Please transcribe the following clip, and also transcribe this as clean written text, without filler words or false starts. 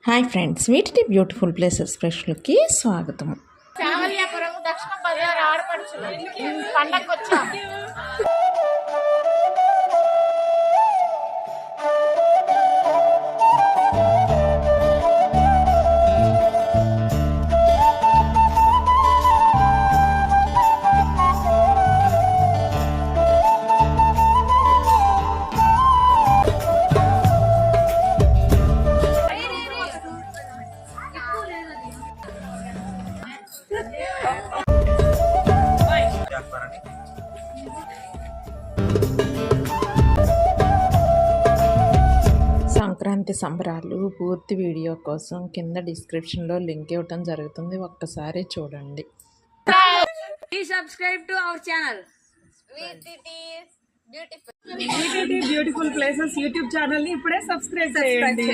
Hi friends, వీటి beautiful places స్పెషల్కి స్వాగతం. చావల్యాపురం దక్షిణ బజార్ ఆడపడుచులు పండగకు వచ్చాం. సంక్రాంతి సంబరాలు పూర్తి వీడియో కోసం కింద డిస్క్రిప్షన్లో లింక్ ఇవ్వటం జరుగుతుంది, ఒక్కసారి చూడండి. Please subscribe to our channel. Beautiful places YouTube channel ని ఇప్పుడే సబ్స్క్రైబ్ చేయండి.